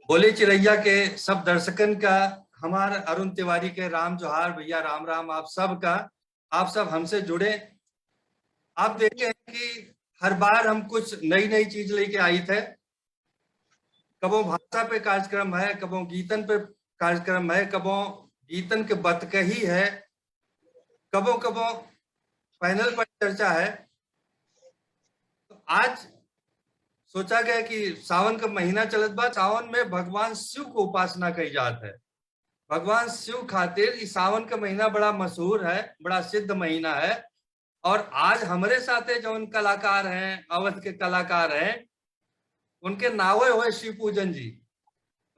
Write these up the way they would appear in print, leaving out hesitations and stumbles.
बोले चिरैया के सब दर्शकन का, हमारे अरुण तिवारी के राम जोहार भैया, राम राम आप सब का। आप सब हमसे जुड़े। आप देखे हैं कि हर बार हम कुछ नई नई चीज लेके आई थे। कबो भाषा पे कार्यक्रम है, कबो गीतन पे कार्यक्रम है, कबो गीतन के बतकही है, कबो कबो पैनल पर चर्चा है। तो आज सोचा गया कि सावन का महीना चलत बा, सावन में भगवान शिव को उपासना कही जात है। भगवान शिव खातिर इस सावन का महीना बड़ा मशहूर है, बड़ा सिद्ध महीना है। और आज हमारे साथ जो उन कलाकार हैं, अवध के कलाकार हैं, उनके नावे हुए शिव पूजन जी।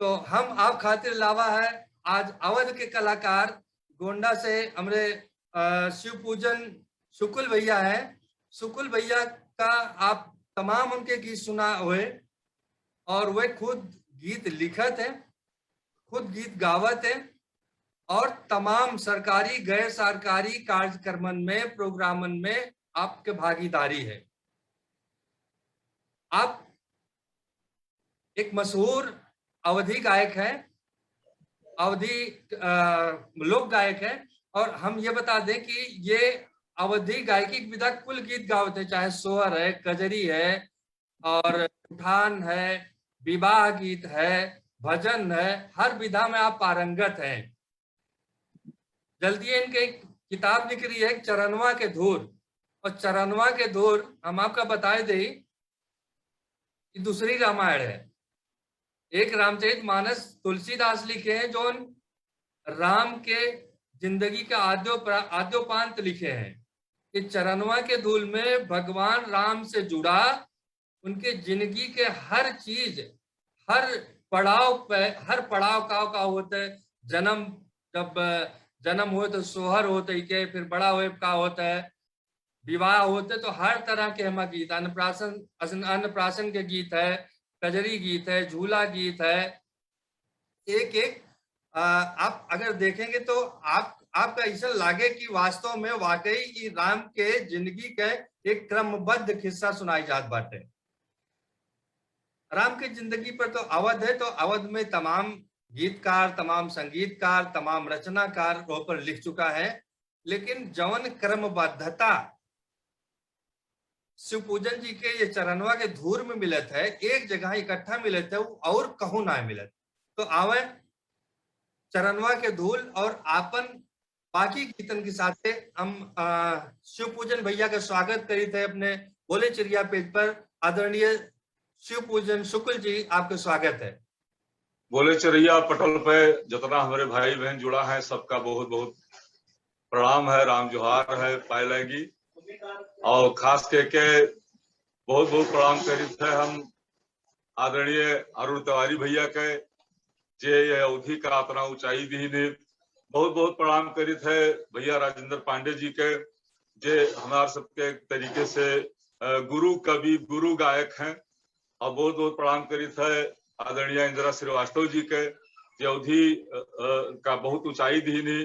तो हम आप खातिर लावा है आज अवध के कलाकार गोंडा से हमारे शिव पूजन शुकुल भैया हैं। शुकुल भैया का आप तमाम उनके गीत सुना हुए, और वे खुद गीत लिखत हैं, खुद गीत गावत हैं, और तमाम सरकारी गैर सरकारी कार्यक्रमन में, प्रोग्रामन में आपके भागीदारी है। आप एक मशहूर अवधी गायक हैं, अवधी लोक गायक हैं। और हम ये बता दें कि ये अवधी गायकी विधा कुल गीत गावते, चाहे सोहर है, कजरी है, और उठान है, विवाह गीत है, भजन है, हर विधा में आप पारंगत हैं। जल्दी इनके एक किताब निकली है, चरणवा के धूर। और चरणवा के धूर हम आपका बताए दे कि दूसरी रामायण है। एक रामचरितमानस तुलसीदास लिखे हैं, जो राम के जिंदगी का आद्योपांत लिखे हैं। कि चरणवा के धूल में भगवान राम से जुड़ा उनके जिंदगी के हर चीज, हर पड़ाव पे, हर पड़ाव का होता है। जन्म, जब जन्म हो तो सोहर होते के, फिर बड़ा हुए का होता है, विवाह होते तो हर तरह के हम गीत, अन्नप्राशन के गीत है, कजरी गीत है, झूला गीत है, एक एक आप अगर देखेंगे तो आपका ऐसा लागे कि वास्तव में वाकई की राम के जिंदगी के एक क्रमबद्ध किस्सा सुनाई जात बाटे। राम की जिंदगी पर तो अवध है, तो अवध में तमाम गीतकार, तमाम संगीतकार, तमाम रचनाकार पर लिख चुका है। लेकिन जवन क्रमबद्धता शिव पूजन जी के ये चरणवा के धूर में मिलत है, एक जगह इकट्ठा मिलत है, वो और कहूं ना मिलत। तो आवे चरणवा के धूल और आपन बाकी गीतन के साथ हम शिव पूजन भैया का स्वागत करी थे अपने बोले चिड़िया पेज पर। आदरणीय शिव पूजन शुक्ल जी, आपका स्वागत है। बोले चिड़िया पटल पे जितना हमारे भाई बहन जुड़ा है, सबका बहुत बहुत प्रणाम है, राम जोहार है, पाए लेगी। और खास करके बहुत बहुत प्रणाम करी थे हम आदरणीय अरुण तिवारी भैया के, जे ये अवधि का अपना ऊंचाई दी ने। बहुत बहुत प्रणाम करी थे भैया राजेंद्र पांडे जी के, जे हमारे सबके तरीके से गुरु कवि, गुरु गायक हैं। और बहुत बहुत प्रणाम करी थे आदरणीय इंदिरा श्रीवास्तव जी के, जे अवधि का बहुत ऊंचाई दी ने।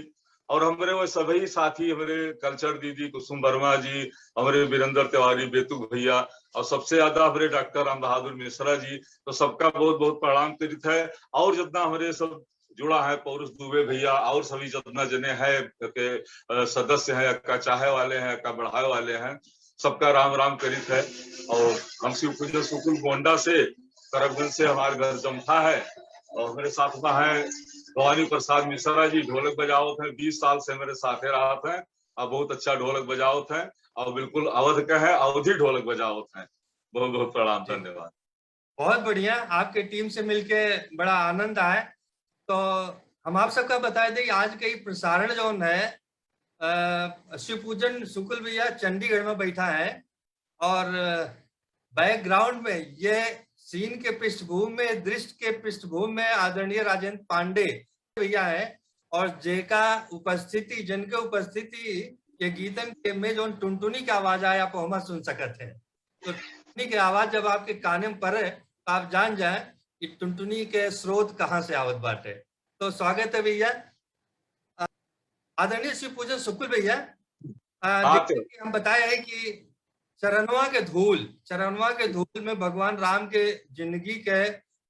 और हमारे वो सभी साथी, हमारे कल्चर दीदी कुसुम वर्मा जी, हमारे वीरेंद्र तिवारी, बेतु भैया, और सबसे ज्यादा हमारे डॉक्टर राम बहादुर मिश्रा जी, तो सबका बहुत बहुत प्रणाम करित है। और जितना हमारे सब जुड़ा है, पौरुष दुबे भैया, और सभी जितना जने हैं के सदस्य हैं, अक्का चाहे वाले हैं, अक्का बढ़ाए वाले हैं, सबका राम राम करित है। और हम शिव पूजन सुकुल गोंडा से, करबगंज से हमारे घर जमथा है। और मेरे साथ में है भवानी प्रसाद मिश्रा जी, ढोलक बजावत हैं, 20 साल से मेरे साथे रहते हैं, और बहुत अच्छा ढोलक बजावत हैं, और बिल्कुल अवध का है, अवधि ढोलक बजावत हैं। बहुत बहुत प्रणाम, धन्यवाद। बहुत बढ़िया, आपके टीम से मिलके बड़ा आनंद आए। तो हम आप सबका बता दें आज का प्रसारण जो है, शिव पूजन शुक्ल भैया चंडीगढ़ में बैठा है, और बैकग्राउंड में ये सीन के पृष्ठभूमि में, दृश्य के पृष्ठभूमि में आदरणीय राजेंद्र पांडे भैया है। और जिनका उपस्थिति के गीतन के में जो टुनटुनी की आवाज आए, आप हम सुन सकते हैं। तो टुनटुनी की आवाज जब आपके काने में पड़े तो आप जान जाए कि टुनटुनी के स्रोत कहाँ से आवत बाटे। तो स्वागत है भैया, आदरणीय शिव पूजन शुक्ल भैया। हम बताए हैं कि चरणवा के धूल में भगवान राम के जिंदगी के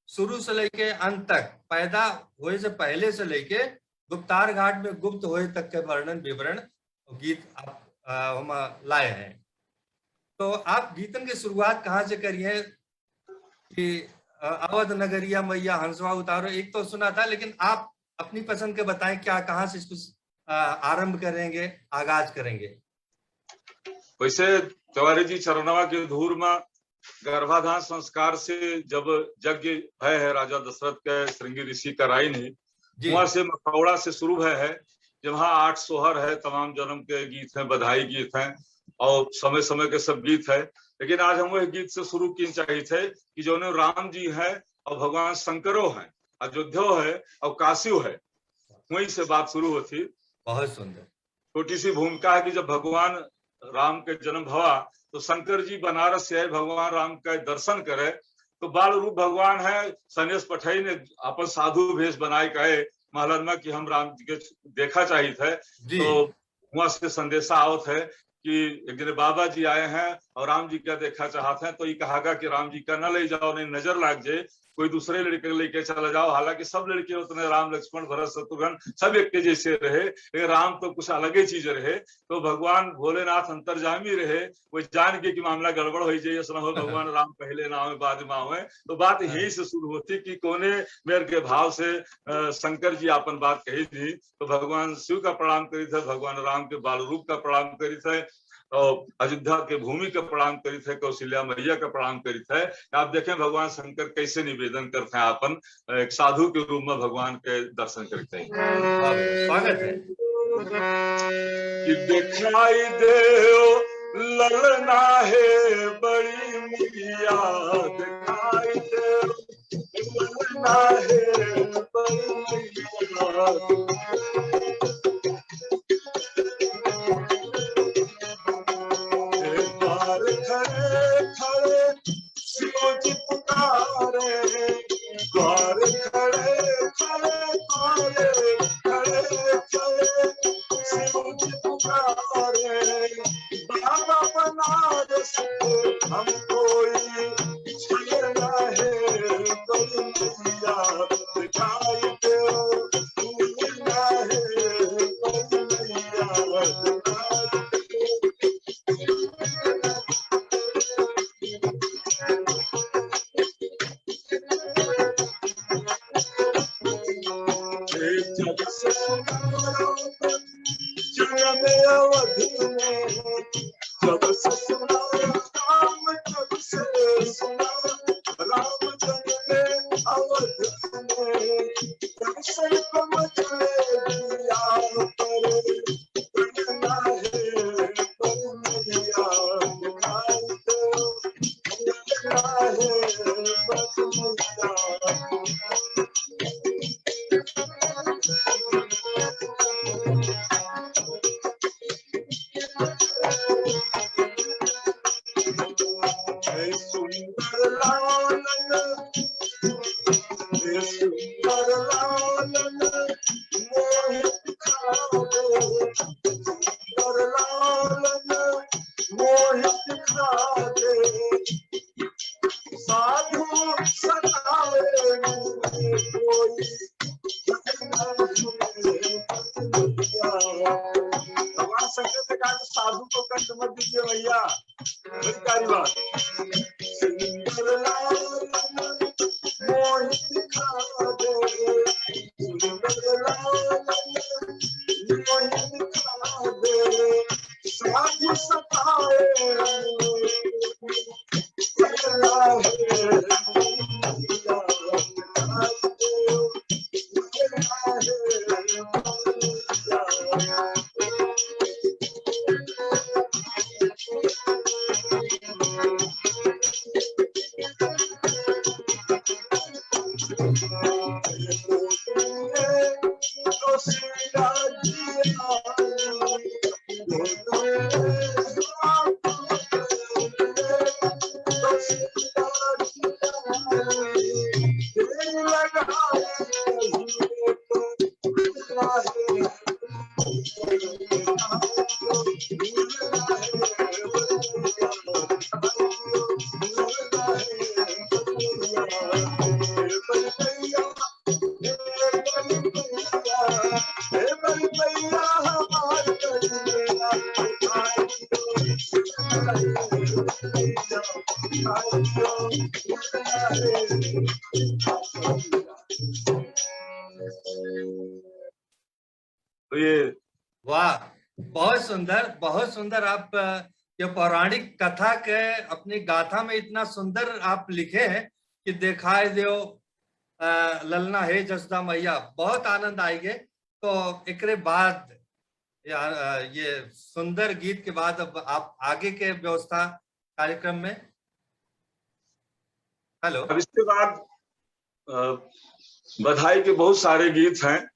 शुरू से लेके अंत तक, पैदा हुए से पहले से लेके गुप्तार घाट में गुप्त हुए तक के वर्णन विवरण गीत आप हम लाए हैं। तो आप गीतन की शुरुआत कहाँ से करी है कि अवध नगरिया मैया हंसवा उतारो, एक तो सुना था, लेकिन आप अपनी पसंद के बताएं क्या, कहाँ से इसको आरंभ करेंगे, आगाज करेंगे? वैसे तिवारी जी चरणवा के धूर में गर्भाधान संस्कार से जब यज्ञ भय है राजा दशरथ के श्रृंगी ऋषि कराई नहीं, वहां से मखौड़ा से शुरू है जहाँ 8 सोहर है, तमाम जन्म के गीत हैं, बधाई गीत हैं और समय समय के सब गीत है। लेकिन आज हम वह गीत से शुरू की चाहिए थे कि जो राम जी है और भगवान शंकरो है, अयोध्या है और काशी है, वहीं से बात शुरू होती। बहुत सुंदर। छोटी सी भूमिका है कि जब भगवान राम के जन्म भवा तो शंकर जी बनारस से भगवान राम का दर्शन करे, तो बाल रूप भगवान है, सन्यास पठई ने अपन साधु भेष बनाए कहे महलन में कि हम राम जी के देखा चाहिए थे। तो वहां से संदेशा आवत है कि एक दिन बाबा जी आए हैं और राम जी का देखा चाहते हैं, तो ये कहा कि राम जी का न ले जाओ, नहीं नजर लाग जाए, कोई दूसरे लड़के लेके चला जाओ। हालांकि सब लड़के उतने राम लक्ष्मण भरत शत्रुघ्न सब एक के जैसे रहे, लेकिन राम तो कुछ अलग ही चीज रहे। तो भगवान भोलेनाथ अंतर्जामी रहे, वो जान के कि मामला गड़बड़ हो जाए, सुना हो भगवान राम पहले ना हो बाद में आवे। तो बात यही से शुरू होती कि कोने मेरे के भाव से शंकर जी अपन बात कही थी। तो भगवान शिव का प्रणाम करी थे, भगवान राम के बाल रूप का प्रणाम करी थे, और अयोध्या के भूमि का प्रणाम करी थे, कौशल्या मैया का प्रणाम करी थे। आप देखें भगवान शंकर कैसे निवेदन करते हैं, अपन एक साधु के रूप में भगवान के दर्शन करते हैं। स्वागत है। कि दिखाई दे ललना है बड़ी मैया, दिखाई दे ललना है बड़ी मैया, खड़े खड़े शिव जी पुकारे, द्वार खड़े खड़े द्वारे, खड़े खड़े शिव जी पुकारे, बाबा बनारस हम कोई छलना है बड़ी मैया, दिखाई दो ललना है बड़ी मैया। जब से सुना राम, जब से सुना राम जन्मे अवध में, दर्शन को मचले दिया पर ललना है बड़ी मैया, दिखाई दो ललना है बड़ी मैया। साधु को कष्ट मत दीजिए भैया, बड़ी बात। सुंदर लाल मोहित दिखा दे, सुंदर लाल मोहित दिखा दे, साधु सताए बहुत सुंदर आप ये पौराणिक कथा के अपनी गाथा में इतना सुंदर आप लिखे हैं कि दिखाई दो ललना हे जसदा मैया, बहुत आनंद आएगे। तो एकरे बाद ये सुंदर गीत के बाद अब आप आगे के व्यवस्था कार्यक्रम में। हेलो। अब इसके बाद बधाई के बहुत सारे गीत हैं,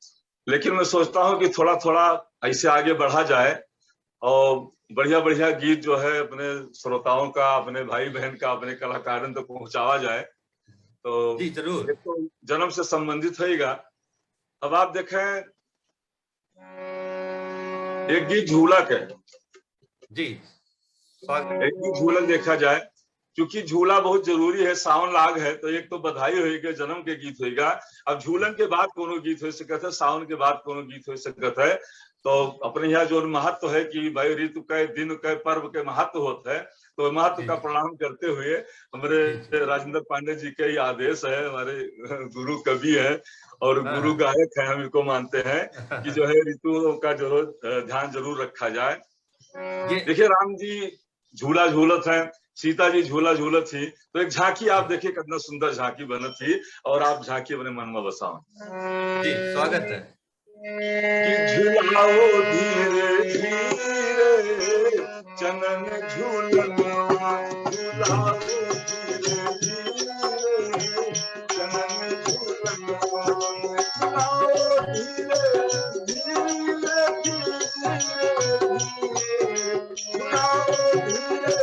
लेकिन मैं सोचता हूं कि थोड़ा थोड़ा ऐसे आगे बढ़ा जाए और बढ़िया बढ़िया गीत जो है अपने श्रोताओं का, अपने भाई बहन का, अपने कलाकारों तक पहुंचावा जाए। तो जी जरूर। तो जन्म से संबंधित होगा। अब आप देखें, एक गीत झूलक है जी, एक गीत झूलक देखा जाए, क्योंकि झूला बहुत जरूरी है। सावन लाग है तो एक तो बधाई होगी, जन्म के गीत होगा। अब झूलन के बाद कोनो गीत हो सकता है, सावन के बाद कोनो गीत हो सकता है। तो अपने यहाँ जो महत्व है कि भाई ऋतु के, दिन के, पर्व के महत्व होता है, तो महत्व का प्रणाम करते हुए हमारे राजेंद्र पांडे जी के ही आदेश है, हमारे गुरु कवि है और गुरु गायक है, हम इनको मानते हैं कि जो है ऋतुओं का जरूर ध्यान जरूर रखा जाए। देखिए, राम जी झूला झूलत है, सीता जी झूला झूलत थी, तो एक झांकी आप देखिए कितना सुंदर झांकी बनत थी, और आप झांकी अपने मन में बसाओ। जी स्वागत है। कि झूलाओ धीरे धीरे चनन झूलना, झूलाओ धीरे धीरे चनन झूलना, झूलाओ धीरे धीरे झूलाओ धीरे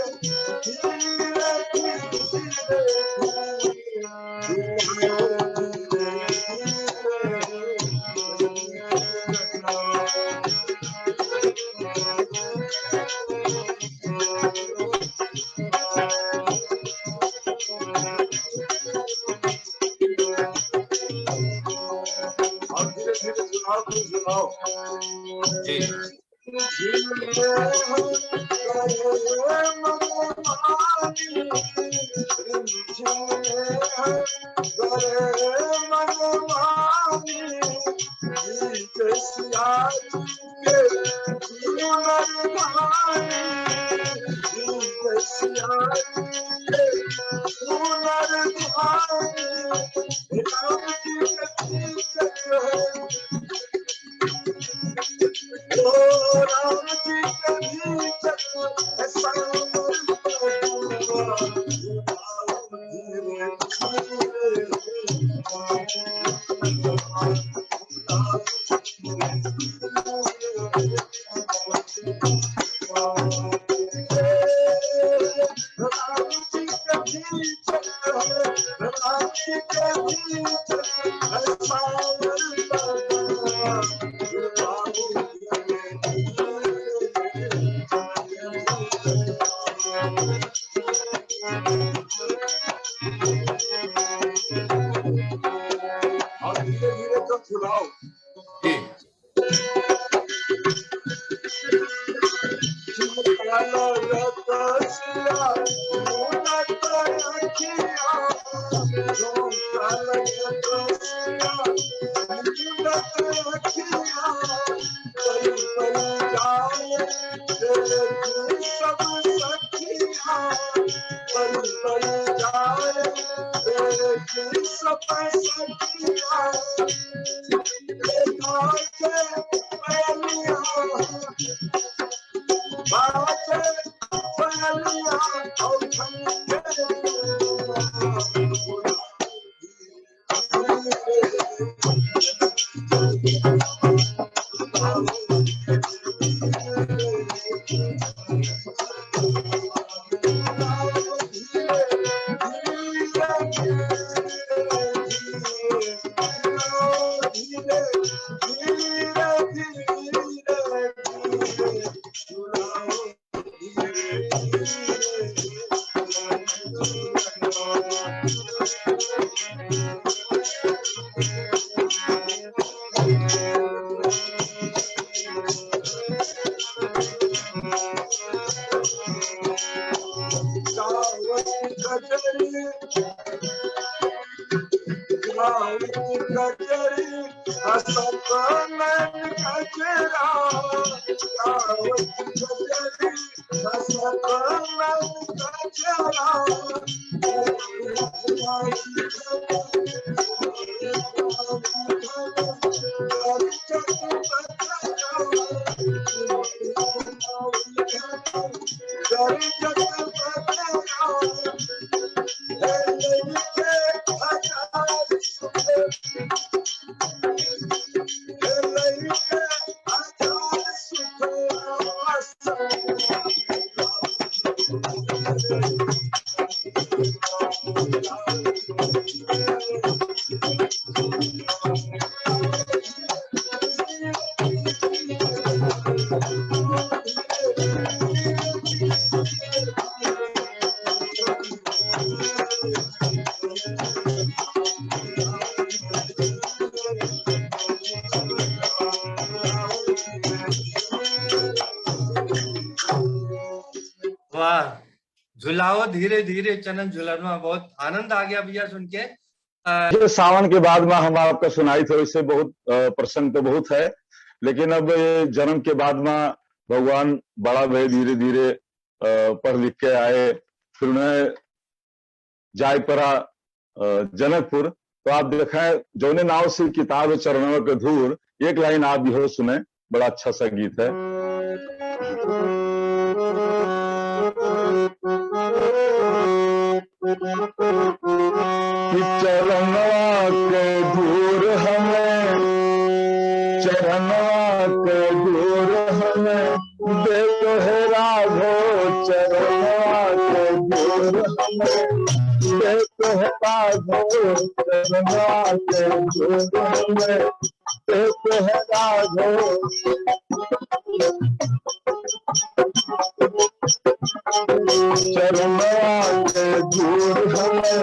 कचरी सपनन कचरा कचरी सपनन कचरा वाह, झुलाओ धीरे धीरे चनन झुलनवा, बहुत आनंद आ गया भैया सुन के। ये सावन के बाद में हम आपका सुनाई थे, इससे बहुत प्रसंग तो बहुत है, लेकिन अब ये जन्म के बाद में भगवान बड़ा भय धीरे धीरे पढ़ लिख के आए, फिर उन्हें जाय पड़ा जनकपुर। तो आप देखें जौने नाव से किताब चरणों के धूर, एक लाइन आप भी हो सुने, बड़ा अच्छा सा गीत है। चरणवा के दूर हमें, चरणवा के दूर हमें देखो है राघो, चरणवा के दूर हमें देखो है राघो, चरणवा के दूर हमें देखो है राघो। चरणवा के दूर हमें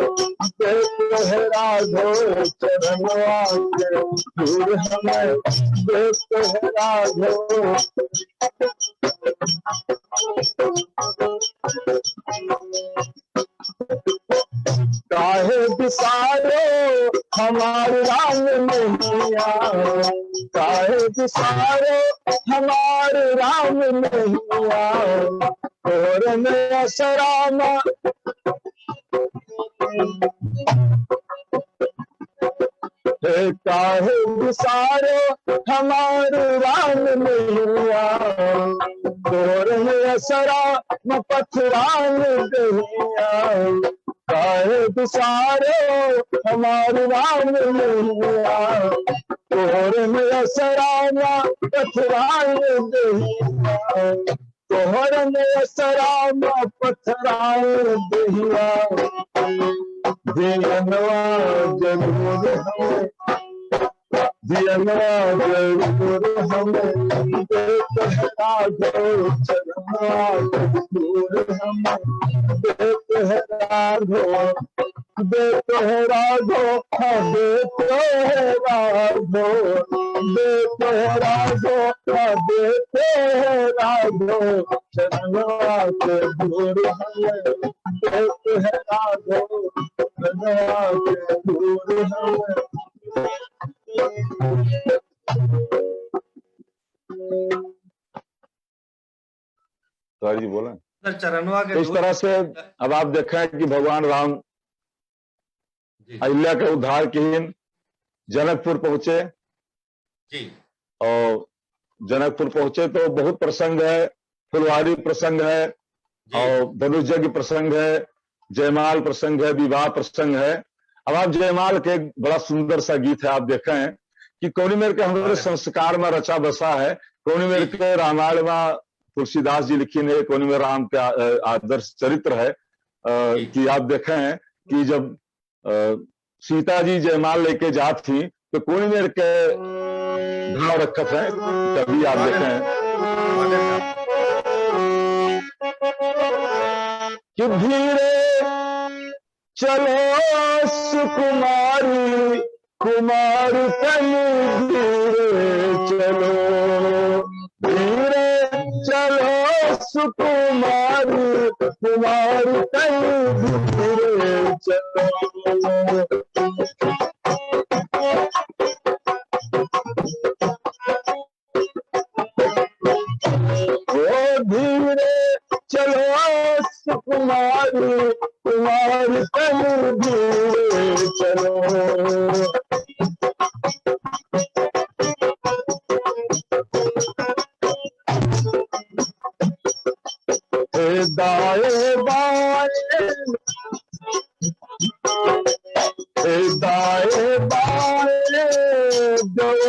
देखो है राघो, चरणवा के दूर हमें देखो है राघो। काहे बिसारो हमारे राम मैया, काहे बिसारो हमारे राम मैया, तोर में असरामा काहे बिसारो हमारे राम मैया, तोर में असरा न पथरान दहिया, काहे बिसारो हमारे राम मैया, तोर में असरा न पथरान दहिया, तोहर में असरा न पथरान दहिया। दियनवा जरूर हमें, दियनवा जरूर हमें देखो है राघो, चरणवा जरूर हमें देखो है राघो, देखो है राघो, हाँ देखो है राघो, देखो है राघो, हाँ देखो है राघो, चरणवा के दूर हमें देखो है राघो, चरणवा के दूर हमें। जी बोला चरणवा के तो इस तरह से अब आप देखें कि भगवान राम अहिल्या के उद्धार के लिए जनकपुर पहुंचे जी, और जनकपुर पहुंचे तो बहुत प्रसंग है, फुलवारी प्रसंग है और धनुष यज्ञ प्रसंग है, जयमाल प्रसंग है, विवाह प्रसंग है। अब आप जयमाल के एक बड़ा सुंदर सा गीत है, आप देखें कि कौनी मेर के हमारे संस्कार में रचा बसा है, कौनी मेर के रामायण में तुलसीदास जी लिखी ने, कौनी मेर राम के आदर्श चरित्र है कि आप देखें कि जब सीता जी जयमाल लेके जात थी तो कौनी मेर के भाव रखत है, कभी आप देखें कि धीरे चलो सुकुमारी कुमार तनु, धीरे चलो, धीरे चलो सुकुमारी कुमार तनु, धीरे चलो,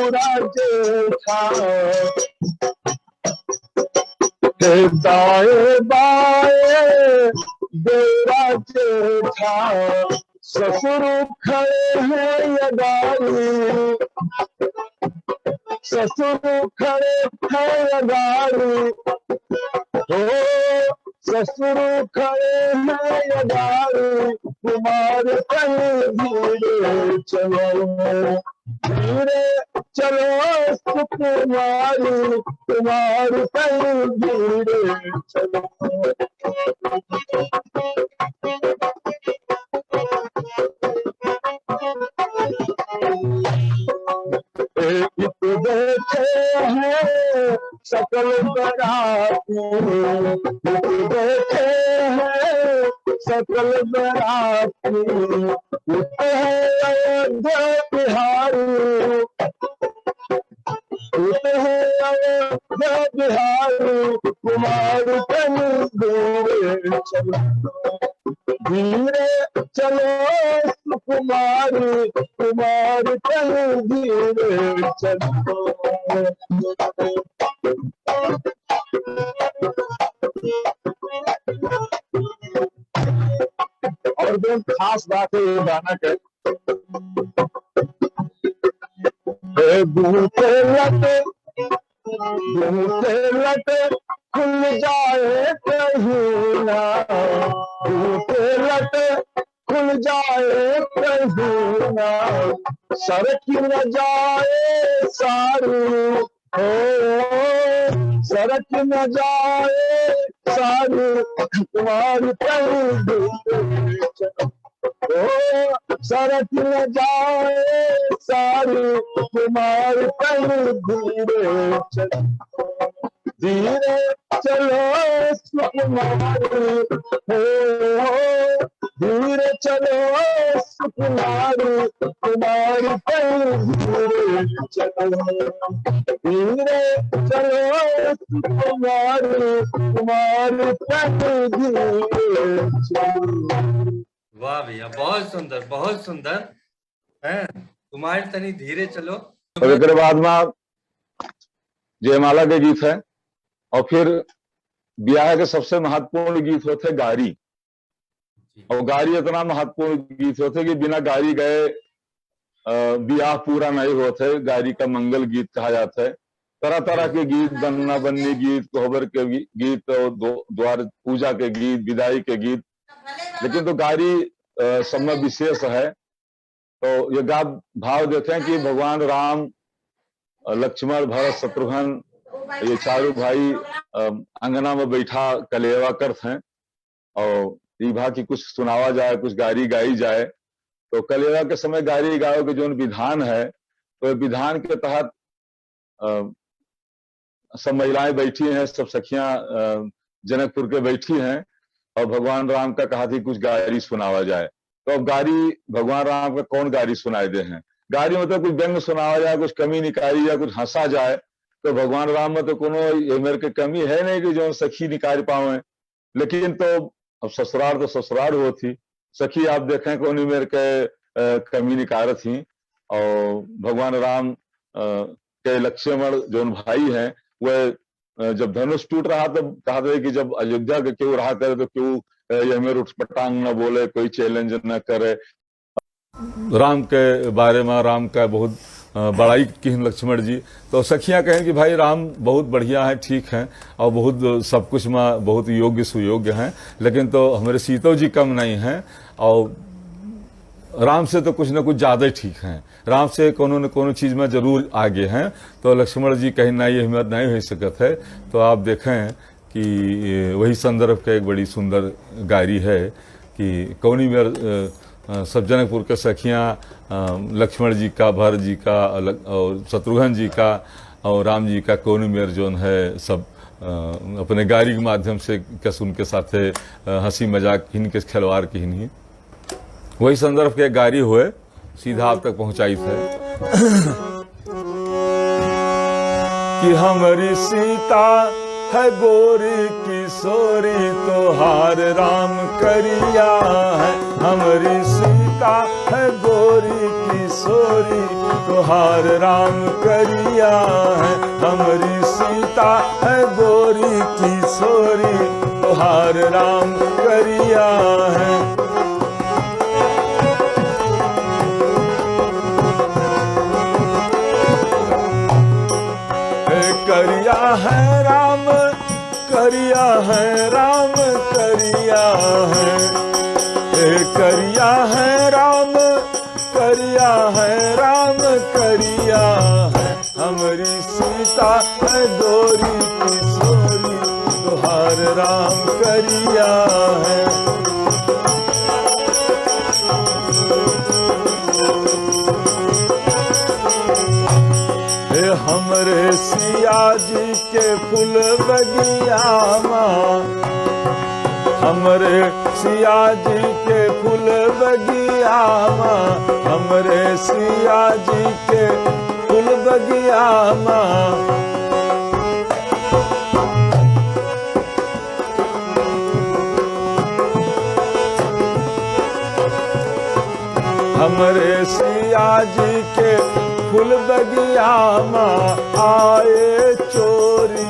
देवरा जेठा दाए बाए देवरा जेठा ससुर खड़े हैं यदारी ससुर खड़े हैं यदारी हो ससुर खड़े हैं यदारी कुमार कहीं धीरे चलो धीरे चलो सुकुमारी कुमार कहीं धीरे चलो एक बैठे हैं सकल बराती एक बैठे हैं सकल बराती उठे अयोध्या बिहारी उठे अयोध्या बिहारी कुमार कन धीरे चलो धीरे चलो सुकुमारी कुमार कन धीरे चलो और जो खास बात है ये गाना के बूटे लटे खुल जाए कहीं ना बूटे लटे खुल जाए कहीं ना सड़क न जाए सारी हो सड़क न जाए सारी तुम्हारी कहीं सड़क न जाए सारी तुम्हारी कहीं धीरे चलो सुकुमारी हो धीरे चलो सुकुमारी तुम्हारी कहीं धीरे चलो धीरे चलो सुकुमारी तुम्हारी कहीं धीरे चलो। वाह भैया, बहुत सुंदर है। तुम्हारे तनी धीरे चलो। और एक बाद में जयमाला के गीत है और फिर ब्याह के सबसे महत्वपूर्ण गीत होते गारी। और गारी इतना महत्वपूर्ण गीत होते कि बिना गारी गए ब्याह पूरा नहीं होते। गारी का मंगल गीत कहा जाता है। तरह तरह के गीत, बनना बननी गीत, कोहबर के गीत, द्वार पूजा के गीत, विदाई के गीत, लेकिन तो गारी सब में विशेष है। तो ये गा भाव देते हैं कि भगवान राम, लक्ष्मण, भरत, शत्रुघ्न, ये चारों भाई अंगना में बैठा कलेवा करते हैं और रीभा की कुछ सुनावा जाए, कुछ गारी गाई जाए। तो कलेवा के समय गारी गाओ के जो विधान है, तो विधान के तहत सब महिलाएं बैठी हैं, सब सखियां जनकपुर के बैठी हैं और भगवान राम का कहा थी कुछ गारी सुनावा जाए। तो अब गारी भगवान राम का कौन गारी सुनाए दे हैं? गारी मतलब कुछ व्यंग सुनावा जाए, कुछ कमी निकाली जाए, कुछ हंसा जाए। तो भगवान राम में तो कोनो ये मेरे के कमी है नहीं कि जो सखी निकाल पावे। लेकिन तो अब ससुराल तो ससुराल हो थी, सखी आप देखें कौन मेरे के कमी निकार थी। और भगवान राम के लक्ष्मण जो भाई हैं, वह जब धनुष टूट रहा तो कहा था कि जब अयोध्या के क्यों रहा करे तो क्यों ये मेरे उठपटांग न बोले, कोई चैलेंज न करे। राम के बारे में राम का बहुत बड़ाई की लक्ष्मण जी। तो सखियां कहें कि भाई राम बहुत बढ़िया है, ठीक है, और बहुत सब कुछ में बहुत योग्य सुयोग्य हैं, लेकिन तो हमारे सीतो जी कम नहीं हैं और राम से तो कुछ न कुछ ज्यादा ठीक हैं, राम से कोनो न कोनो चीज में जरूर आगे हैं। तो लक्ष्मण जी कहीं ना ये हिम्मत नहीं हो सकत है। तो आप देखें कि वही संदर्भ का एक बड़ी सुंदर गारी है कि कौनी में सब जनकपुर के सखियां लक्ष्मण जी का, भरत जी का और शत्रुघ्न जी का और राम जी का कौनी मेर जोन है सब अपने गारी के माध्यम से कस उनके साथ हंसी मजाक हिन के खिलवाड़ की हिन ही वही संदर्भ के गारी हुए सीधा आप तक पहुंचाई थे कि हमारी सीता है गोरी किशोरी तोहार राम करिया है। हमारी सीता है गोरी किशोरी किशोरी तुहार राम करिया है, हमारी सीता है गोरी किशोरी तुहार राम करिया है। करिया है राम करिया है राम करिया है, करिया है राम करिया है राम करिया है, हमारी सीता है गोरी किशोरी तुहार राम करिया है। हमरे सिया जी के फूल बगिया माँ, हमरे सिया जी के फूल बगिया माँ, हमरे सिया जी के फूल बगिया माँ। हमरे सिया जी के फूल बगिया माँ आए चोरी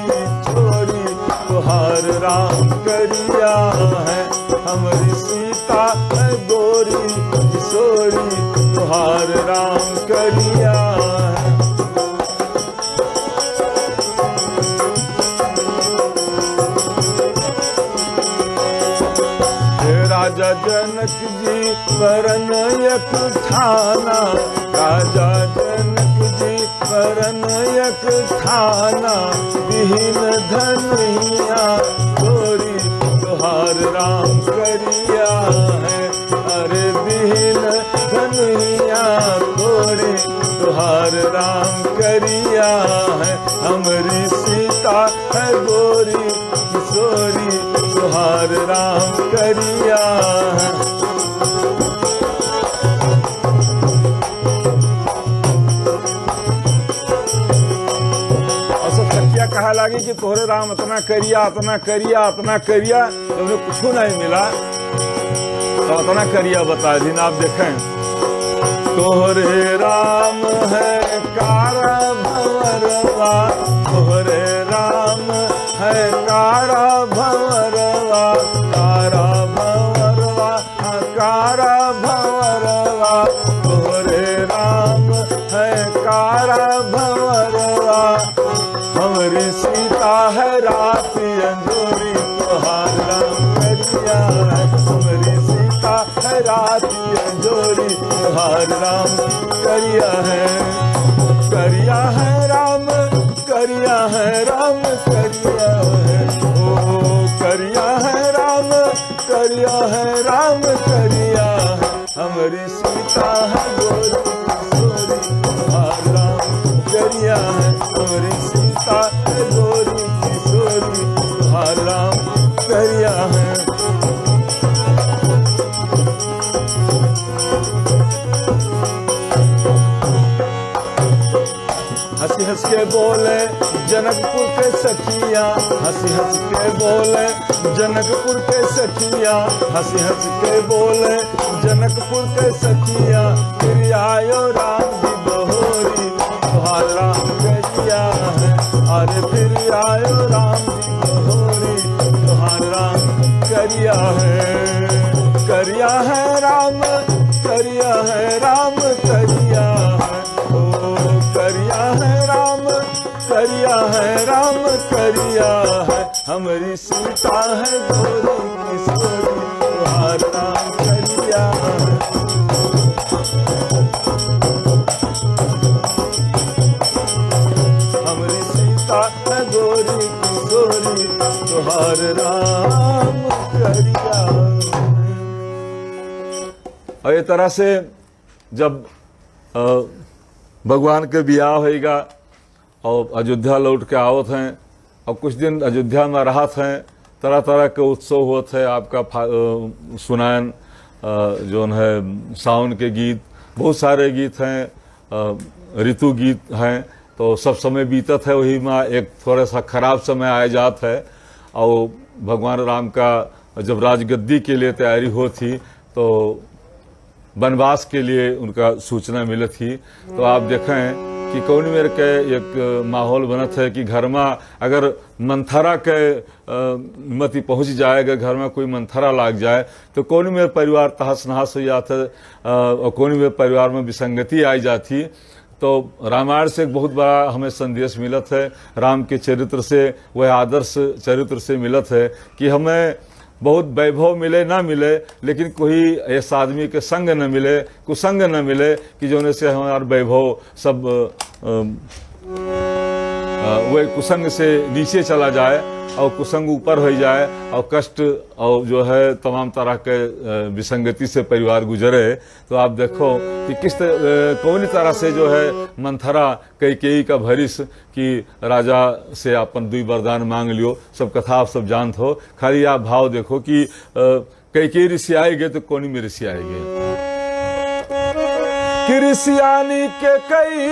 चोरी तुहार राम करिया है, हमारी सीता है गोरी किशोरी तुहार राम करिया है। राजा जनक जी परन एक ठाना, राजा जनक जी परन एक ठाना, विहीन धनिया गोरी तुहार राम करिया है, अरे विहीन धनिया गोरी तुहार राम करिया है, हमारी सीता है गोरी किशोरी तुहार राम करिया है। कहा लगी कि तोहरे राम इतना करिया इतना करिया इतना करिया, तुम्हें कुछ नहीं मिला तो इतना करिया बता दिन। आप देखें तोहरे राम है कारा भंवरवा, तोहरे राम है कारा भंवरवा, कारा भंवरवा कारा भंवरवा, तोहरे राम है कारा भंवरवा, हमारी सीता है रात अंजोरी तुहार राम करिया है, हमारी सीता है रात अंजोरी तुहार राम करिया है। करिया है राम करिया है राम करिया है, ओ करिया है राम करिया है राम करिया है, हमारी सीता है गोरी किशोरी तुहार राम करिया है, हमारी सीता है गोरी किशोरी तुहार राम करिया है। हंसी हंस के बोले जनकपुर के सखिया, हंसी हंस के बोले जनकपुर के सखिया, हंसी हंस के बोले जनकपुर के सखिया, फिर आयो राम जी बहोरी तुहार राम करिया है, अरे फिर आयो राम जी बहोरी तुहार राम करिया है। करिया है राम करिया है राम करिया है, ओ करिया है राम करिया है राम करिया है, हमारी सीता है गोरी किशोरी तुहार राम करिया है। हमारी सीता है गोरी किशोरी तुहार राम करिया है। और ये तरह से जब भगवान के बियाह होएगा और अयोध्या लौट के आवत हैं और कुछ दिन अयोध्या में रहत हैं, तरह तरह के उत्सव होते हैं। आपका सुनान जो है सावन के गीत, बहुत सारे गीत हैं, ऋतु गीत हैं, तो सब समय बीतत है वही में। एक थोड़ा सा खराब समय आ जात है और भगवान राम का जब राजगद्दी के लिए तैयारी हो थी तो वनवास के लिए उनका सूचना मिली थी। तो आप देखें कि कौन मेर के एक माहौल बनत है कि घर में अगर मंथरा के मति पहुंच जाए, अगर घर में कोई मंथरा लाग जाए तो कौन मेरे परिवार तहस नहस हो जाता है और कौन मेरे परिवार में विसंगति आई जाती। तो रामायण से एक बहुत बड़ा हमें संदेश मिलत है, राम के चरित्र से, वह आदर्श चरित्र से मिलत है कि हमें बहुत वैभव मिले ना मिले, लेकिन कोई ऐसा आदमी के संग न मिले, कुसंग न मिले कि जोने से हमारा वैभव सब वह कुसंग से नीचे चला जाए और कुसंग ऊपर हो जाए और कष्ट और जो है तमाम तरह के विसंगति से परिवार गुजरे। तो आप देखो कि किस कौन तरह से जो है मंथरा कैकेयी का भरिस कि राजा से अपन 2 वरदान मांग लियो, सब कथा आप सब जानते हो। खाली आप भाव देखो कि कैकेयी ऋषि आएंगे तो कौन में ऋषि आएंगे कि ऋषियानी के कई,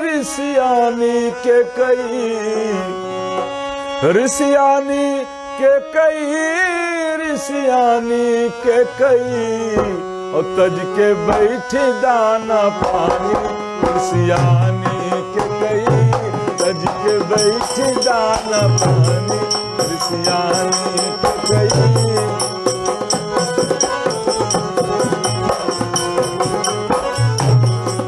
ऋषियानी के कई, ऋषियानी के कई, ऋषियानी के कई, और तज के बैठे दाना पानी, ऋषियानी के कई, तज के बैठे दाना पानी, ऋषियानी के कई।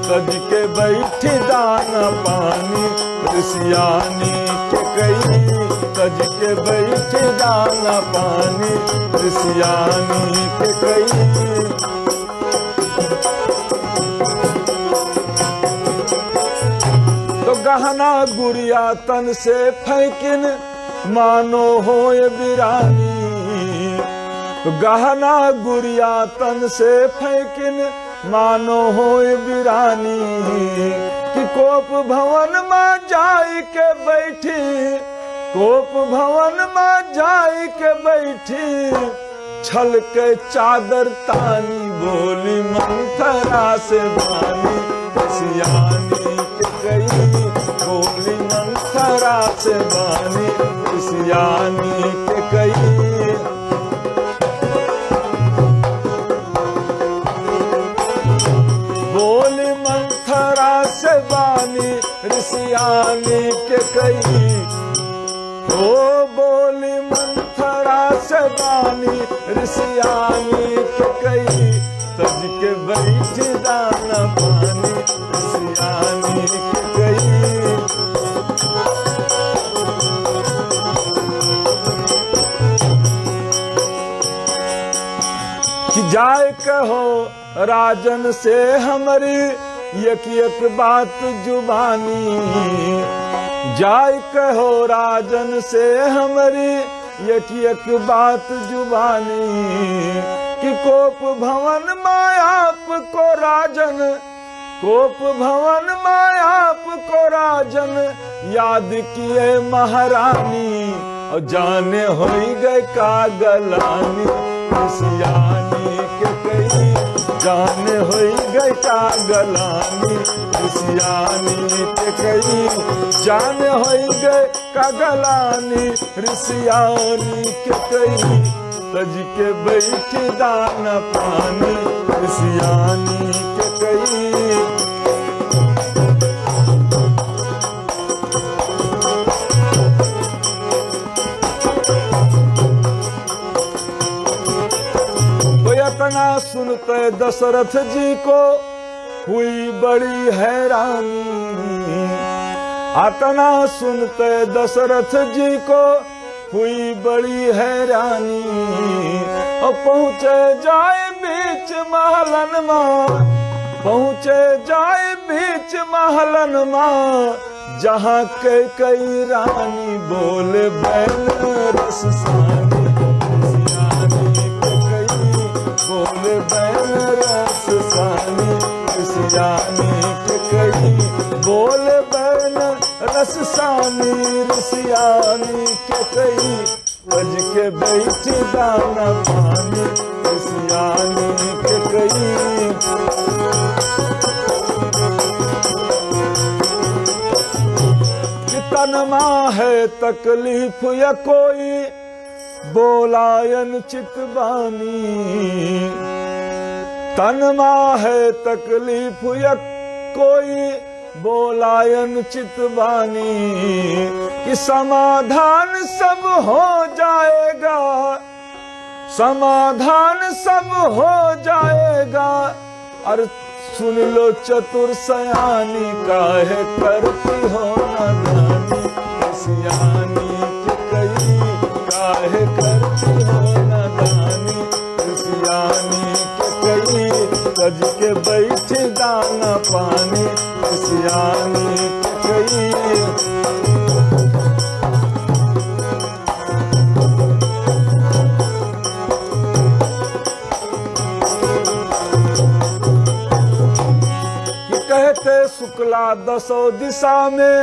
तज के बैठे दाना पानी, ऋषियानी के कई, तज के बैठे दाना पानी, ऋषियानी के कई। तो गहना गुड़िया तन से फेंकिन, मानो होए बिरानी। तो गहना गुड़िया तन से फेंकिन, मानो होए बिरानी। कि कोप भवन में जाई के बैठी, कोप भवन में जाई के बैठी, छल के चादर तानी, बोली मंथरा से बानी, ऋषियानी के कई, बोली मंथरा से बानी, ऋषियानी के कई। बोली मंथरा से बानी, ऋषियानी के कई, ओ बोली मंथरा से बानी, ऋषियानी के कई, तज के बैठ दाना पानी, ऋषियानी के कई। कि जाए कहो राजन से हमारी एक एक बात जुबानी, जाय कहो राजन से हमारी एक एक बात जुबानी। कि कोप भवन मायाप को राजन, कोप भवन मायाप को राजन, याद किए महारानी, और जाने होई गए कागलानी, ऋषियानी के कई, जाने होई गए कागलानी, ऋषियानी के कई, जाने होई गए कागलानी, ऋषियानी के कई, तज के बैठ दाना पानी, ऋषियानी के कई। इतना सुनते दशरथ जी को हुई बड़ी हैरानी, इतना सुनते दशरथ जी को हुई बड़ी हैरानी। और पहुँचे जाए बीच महलन माँ, पहुँचे जाए बीच महलन माँ, जहाँ कई रानी बोले बैल रस सानी, बोले बैल रस सानी, ऋषियानी के कई, बोले बैल रस सानी, ऋषियानी के कई, तज के बैठ दाना पानी, ऋषियानी के कई। तनमा है तकलीफ या कोई बोलायन चितबानी, तनमा है तकलीफ या कोई बोलायन चितवानी कि समाधान सब हो जाएगा, समाधान सब हो जाएगा। और सुन लो चतुर सयानी काहे करती हो नादानी, सियानी के कई काहे करती हो नादानी, सियानी के कई सज के बैठ दाना पानी, सियानी के कई। कहते शुक्ला दसों दिशा में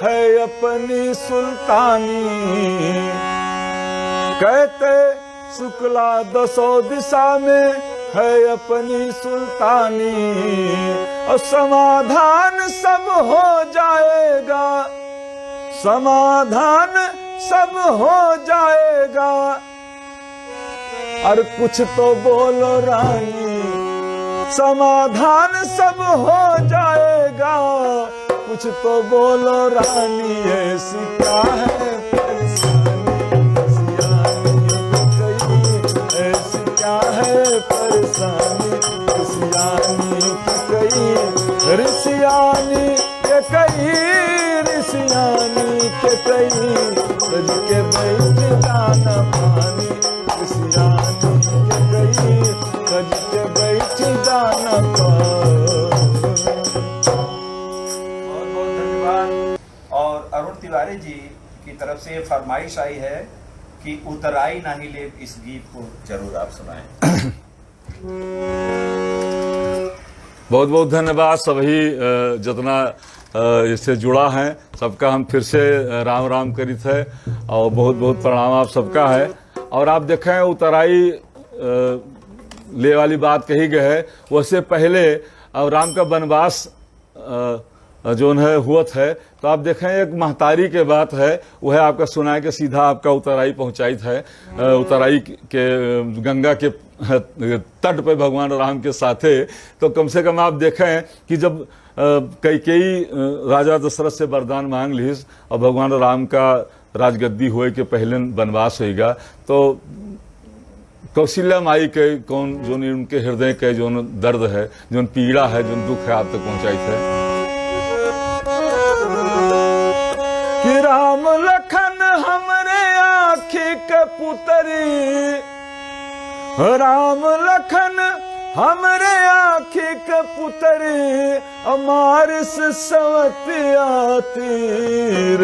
है अपनी सुल्तानी, कहते शुक्ला दसों दिशा में है अपनी सुल्तानी। और समाधान सब हो जाएगा, समाधान सब हो जाएगा। और कुछ तो बोलो रानी, समाधान सब हो जाएगा। कुछ तो बोलो रानी, ऐसी क्या है परेशानी, सियानी की कई ऐसी क्या है परेशानी, सियानी की कई ऋषियानी के कई, ऋषियानी के कई सज के बैठ जाना पानी, ऋषियानी के कई सज के बैठ जाना और अरुण तिवारी जी की तरफ से फरमाइश आई है कि उतराई नहीं ले, इस गीत को जरूर आप सुनाएं। बहुत बहुत धन्यवाद सभी जितना इससे जुड़ा है सबका हम फिर से राम राम करित है और बहुत बहुत प्रणाम आप सबका है। और आप देखें उतराई ले वाली बात कही गई है, उससे पहले अब राम का वनवास जो है हुआ है, तो आप देखें एक महतारी के बात है, वह आपका सुनाए के सीधा आपका उतराई पहुंचाई है। उतराई के गंगा के तट पे भगवान राम के साथे, तो कम से कम आप देखें कि जब कई राजा दशरथ से वरदान मांग ली और भगवान राम का राजगद्दी हुए के पहले वनवास होगा, तो कौशल्या माई के कौन जो उनके हृदय के जो दर्द है, जो पीड़ा है, जो दुख है आप तक पहुंचाई थे कि राम लखन हमरे आँखी के पुतरी, राम लखन हमरे आँखी के पुतरी, अमार से सवतिया तीर,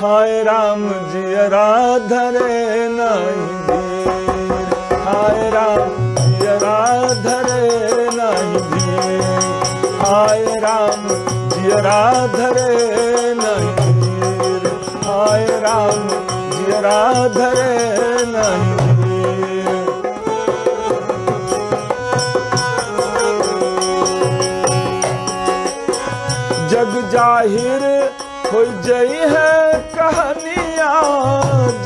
हाय राम जियरा धरे नहीं धीर, हाय राम जियरा धरे नहीं धीर, हाय राम जियरा धरे नहीं धीर, हाय राम जियरा धरे नहीं धीर। जग जाहिर हो जई है कहानियाँ,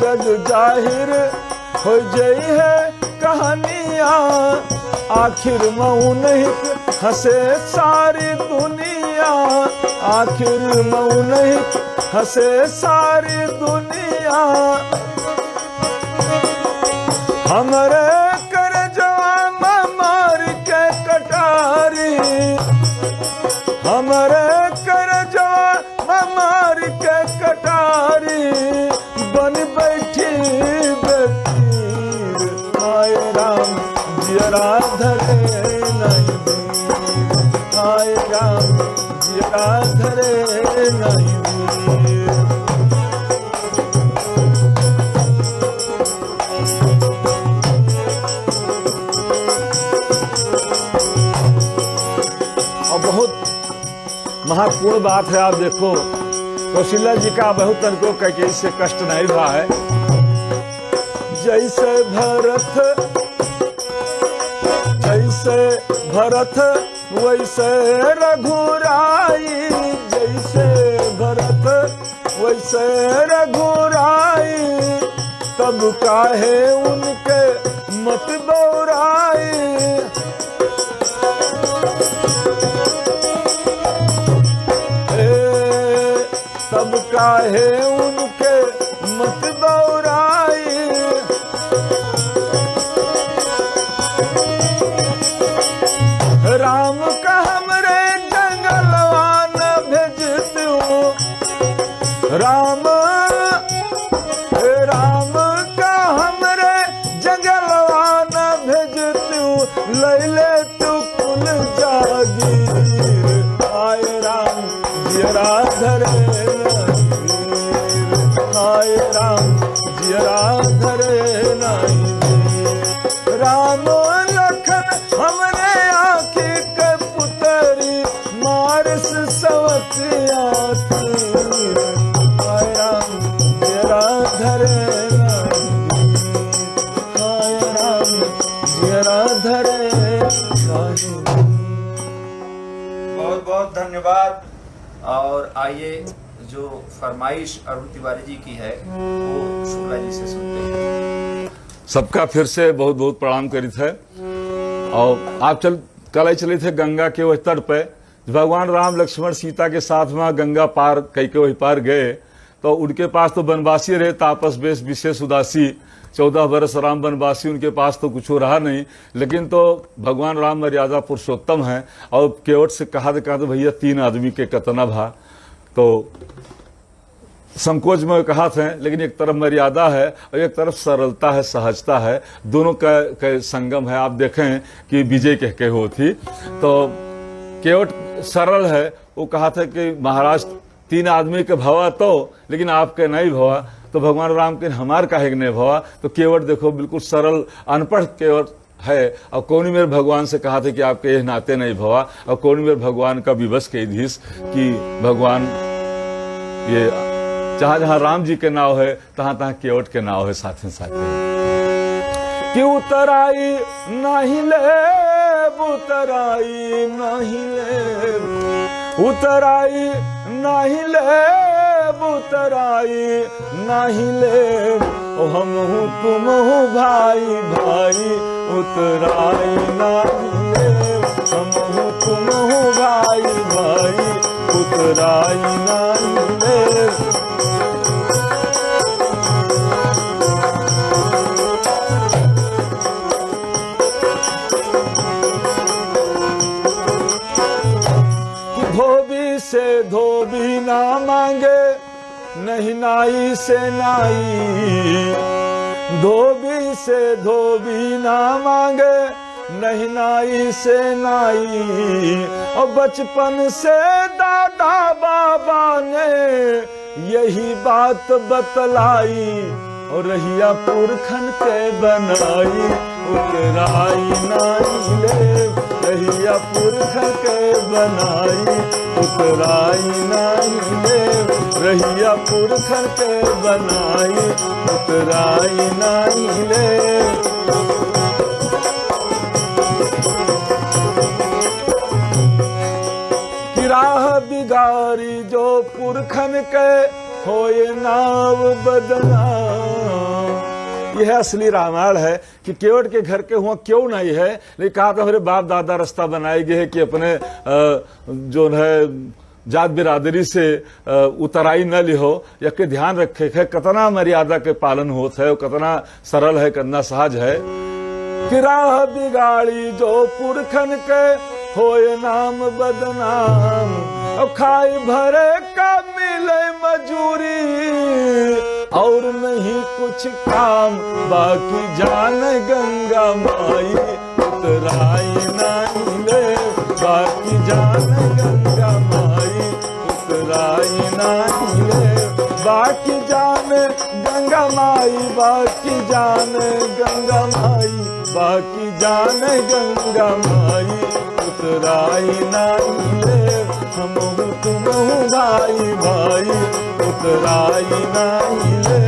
जग जाहिर हो जई है कहानियाँ, आखिर मऊ नहीं हंसे सारी दुनिया, आखिर मऊ नहीं हंसे सारी दुनिया। हमरे कर जवाम मार के कटारी, हमरे कर जवाम मार के कटारी, बन बैठी बेटीर, हाय राम जियरा धरे नहीं धीर, हाय राम जियरा धरे नहीं धीर। और बहुत महत्वपूर्ण बात है, आप देखो कौशल्या जी का बहुत तनको कैकेयी से कष्ट नहीं रहा है। जैसे भरत वैसे रघुराई, जैसे भरत वैसे रघुराई, तब काहे उनके मत बौराई, तब काहे उनके मत बौराई, राम का हमरे जंगलवा न भेजतू, राम का हमरे जंगलवा न भेजतू, लैले तू कुल जागीर, आए राम जियरा धरे आए राम जियरा धरे नहीं, राम लखन हमरे आँखी के पुतरी, मारस सवतिया तीर, आए राम जियरा धरे नहीं, आए राम जियरा धरे नहीं। बहुत बहुत धन्यवाद। और आइए जो फरमाइश अरुण तिवारी जी की है वो शुक्ला जी से सुनते हैं। सबका फिर से बहुत बहुत प्रणाम करित है। और आप कल चले थे गंगा के वही तट पे, भगवान राम लक्ष्मण सीता के साथ में गंगा पार कई के वही पार गए, तो उनके पास तो वनवासी रहे, तापस बेश विशेष उदासी, 14 बरस राम वनवासी, उनके पास तो कुछ रहा नहीं, लेकिन तो भगवान राम मर्यादा पुरुषोत्तम है। और केवट से कहा तो भैया 3 आदमी के कतना भा, तो संकोच में कहा थे, लेकिन एक तरफ मर्यादा है और एक तरफ सरलता है, सहजता है, दोनों का संगम है। आप देखें कि विजय कह हो थी, तो केवट सरल है, वो कहा था कि महाराज 3 आदमी के भवा तो, लेकिन आपके नहीं भवा, तो भगवान राम के हमार काहे नहीं भवा। तो केवट देखो बिल्कुल सरल अनपढ़ केवट है, और कौन मेरे भगवान से कहा था कि आपके ये नाते नहीं भवा, और कौन मेरे भगवान का विवश के धीस कि भगवान ये जहां जहां राम जी के नाव है तहां तहां केवट के नाव है साथे साथे। कि उतराई नहीं ले, उतराई नहीं ले, उतराई नहीं ले, उतराई नहीं ले, ओ हम हूँ तुम हो भाई भाई, उतराई नहीं ले, हम हूँ तुम हो भाई भाई, उतराई नहीं ले। धोबी से धोबी ना मांगे, नहीं नाई से नाई, धोबी से धोबी ना मांगे, नहीं नाई से नाई, और बचपन से दादा बाबा ने यही बात बतलाई, और रहिया पुरखन के बनाई, उतराई नाई ले, रहिया पुरखन के बनाई, उतराई नाई ले, रहिया पुरखन के बनाई, उतराई नाई ले। राह बिगारी जो पुरखन के होए नाव बदनाम। यह असली रामायण है कि केवट के घर के हुआ क्यों नहीं है, लेकिन कहा था मेरे बाप दादा रास्ता बनाए गए है कि अपने जो है जात बिरादरी से उतराई न लिहो, या के ध्यान रखे है कितना मर्यादा के पालन होता है, कितना सरल है, कितना सहज है। कि राह बिगाड़ी जो पुरखन के होए नाम बदनाम, और खाई भरे का मिले मजूरी, और नहीं कुछ काम, बाकी जान गंगा माई, उतराई नहीं ले, बाकी जान गंगा माई, उतराई नहीं ले, बाकी जान गंगा माई, बाकी जान गंगा माई, बाकी जान गंगा माई, उतराई नहीं ले, हम तुम भाई भाई, उतराई नहीं ले।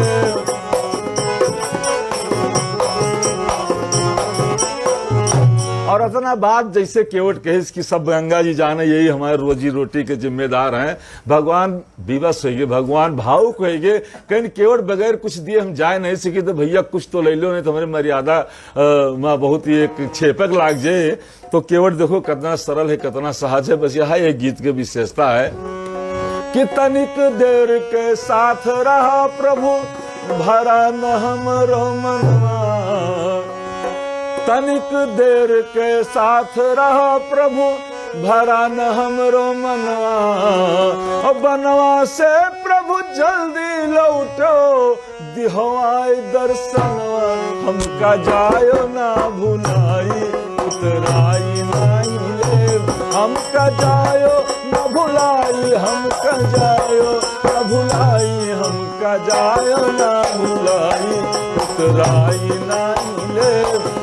और अतना अपना बात जैसे केवट कहे कि सब गंगा जी जाने, यही हमारे रोजी रोटी के जिम्मेदार हैं। भगवान विवश होइए, भगवान भावुक होइए, कहीं केवट बगैर कुछ दिए हम जाए नहीं सके, तो भैया कुछ तो ले लो, नहीं तो हमारी मर्यादा में बहुत ही एक छेपक लाग जाए। तो केवट देखो कितना सरल है, कितना सहज है। बस यह एक गीत की विशेषता है कि तनिक देर के साथ रहा प्रभु, भरा न हमरो मनवा। तनिक देर के साथ रहा प्रभु, भरा न हमरो मनवा। और बनवा से प्रभु जल्दी लौटो, दिहवाई दर्शनवा। हमका जायो ना भुलाई, उतराई नहीं ले। हमका जायो न भुलाई, हमका जायो न भुलाई। हमका जायो न भुलाई, उतराई नहीं ले।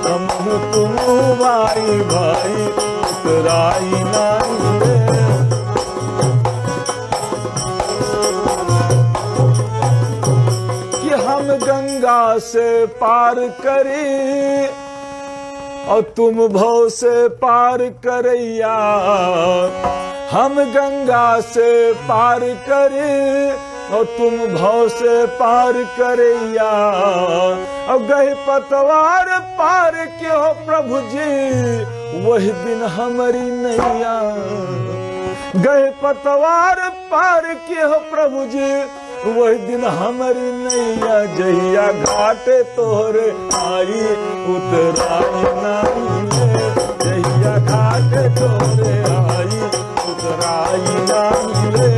हम तुम भाई भाई, उतराई नहीं ले। कि हम गंगा से पार करी, और तुम भव से पार करैया। हम गंगा से पार करे, और तुम भव से पार करैया। और गए पतवार पार क्यों प्रभु जी, वही दिन हमारी नैया। गए पतवार पार क्यों प्रभु जी, वही दिन हमारी नैया। जहिया घाटे तोहरे आई, उतराई नहीं ले। जहिया घाटे तोहरे आई, उतराई नहीं ले।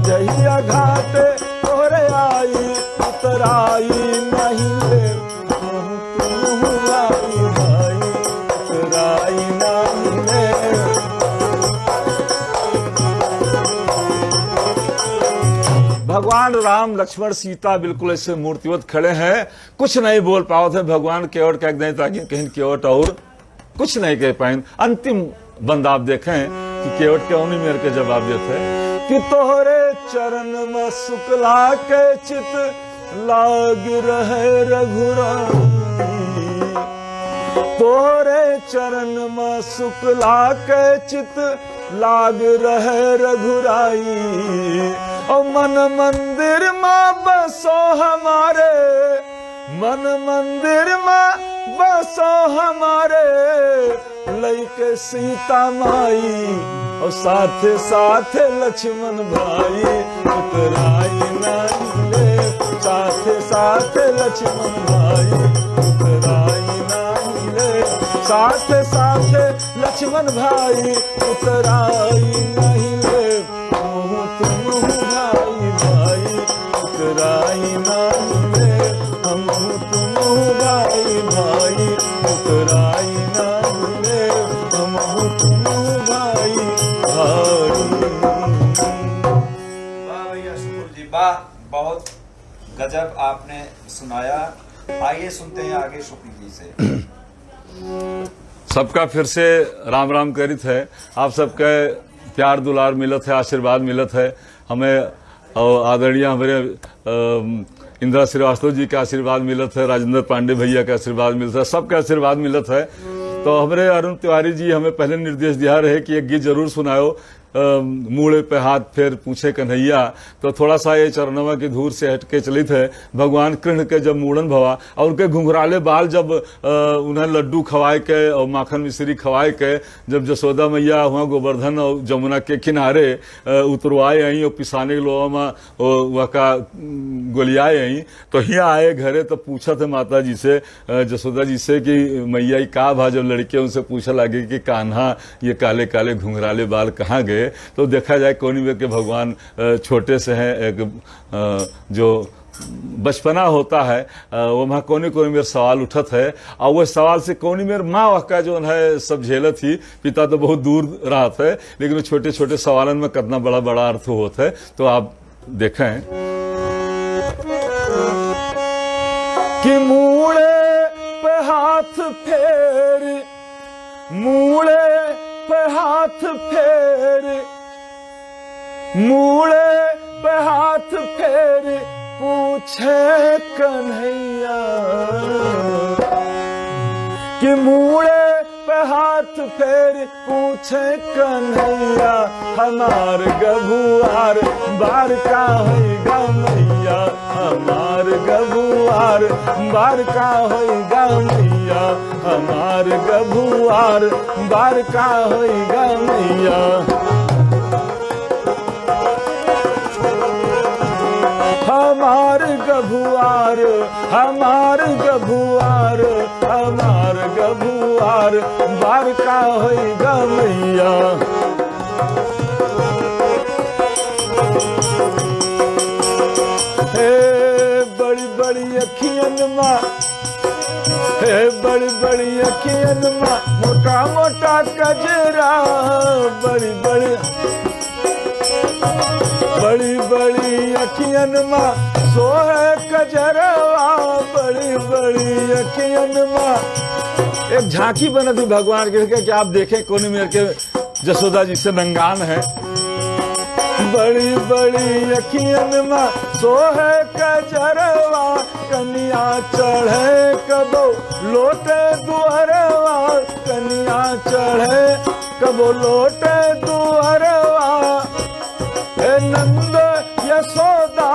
जहिया घाटे तोहरे आई, उतराई नहीं ले। तुम भाई भाई, उतराई नहीं ले। भगवान राम लक्ष्मण सीता बिल्कुल ऐसे मूर्तिवत खड़े हैं, कुछ नहीं बोल पाओ थे। भगवान केवट कह दें ताकि कहीं केवट और कुछ नहीं कह पाए। अंतिम बंद आप देखें कि केवट के उन्हीं मेरे के जवाब देते कि तोहरे चरण में शुक्ला के चित लाग रहे रघुराई। तोहरे चरण में शुक्ला के चित लाग रहे रघुराई। और मन मंदिर में बसो हमारे, मन मंदिर में बसो हमारे। लइके सीता माई, और साथे साथे लक्ष्मण भाई। उतराई नहीं ले, साथे साथे लक्ष्मण भाई। उतराई नहीं ले, साथे साथे लक्ष्मण भाई। उतराई नहीं ले। तुम भाई भाई, उतराई नहीं ले। हम तुम भाई भाई, उतराई नहीं ले। हम तुम भाई भाई। वाह भैया शुक्र जी, वाह, बहुत गजब आपने सुनाया। आइए सुनते हैं आगे शुक्र जी से। सबका फिर से राम राम करित है। आप सबके प्यार दुलार मिलत है, आशीर्वाद मिलत है हमें। और आदरणीय हमारे इंदिरा श्रीवास्तव जी का आशीर्वाद मिलत है, राजेंद्र पांडे भैया का आशीर्वाद मिलता है, सबका आशीर्वाद मिलत है। तो हमारे अरुण तिवारी जी हमें पहले निर्देश दिया रहे कि एक गीत जरूर सुनाओ, मूड़े पे हाथ फेर पूछे कन्हैया। तो थोड़ा सा ये चरणवा की धूर से हटके चली थे। भगवान कृष्ण के जब मूड़न भवा और उनके घुंघराले बाल जब उन्हें लड्डू खवाए के और माखन मिश्री खवाए के, जब जसोदा मैया वहाँ गोवर्धन और जमुना के किनारे उतरवाए आई और पिसाने के लोगों में वह का गोलियाए आई, तो यहाँ आए घरे तो पूछा थे माता जी से, जसोदा जी से कि मैया का भा। जब लड़के उनसे पूछा लगे कि कान्हा ये काले काले घुंघराले बाल कहाँ गए, तो देखा जाए कोनी में के भगवान छोटे से हैं। एक जो बचपना होता है वो वहाँ कोनी कोनी मेरे सवाल उठत है, और वो सवाल से कोनी मेरे माँ वह जो है सब झेलत थी। पिता तो बहुत दूर रहा था, लेकिन छोटे छोटे सवालन में कितना बड़ा बड़ा अर्थ होता है। तो आप देखें कि मूड़े पे हाथ फेर, मूड़े पे हाथ फेर, मूड़े पे हाथ फेर पूछे कन्हैया। कि मूड़े पे हाथ फेर पूछे कन्हैया, हमार गभुआर बार का होइगा मैया, हमार गभुआर बार का होइगा मैया, हमार गभुआर बार का होइगा मैया। हमार गभुआर, हमार गभुआर, हमार गभुआर बार का होइगा मैया। हे बड़ी बड़ी अखियन माँ, हे बड़ी बड़ी अखियन माँ, मोटा मोटा कजरा, बड़ी बड़ी बड़ी बड़ी अखियन माँ सोहे कजरवा, बड़ी बड़ी अखियन माँ। एक झांकी बना थी भगवान के कि आप देखें कोने में के जसोदा जी से नंगान है। बड़ी बड़ी अखियन माँ सोहे कजरवा, कन्या चढ़े कबो लोटे दुअरवा, कन्या चढ़े कबो लोटे दुअरवा। नंद यशोदा,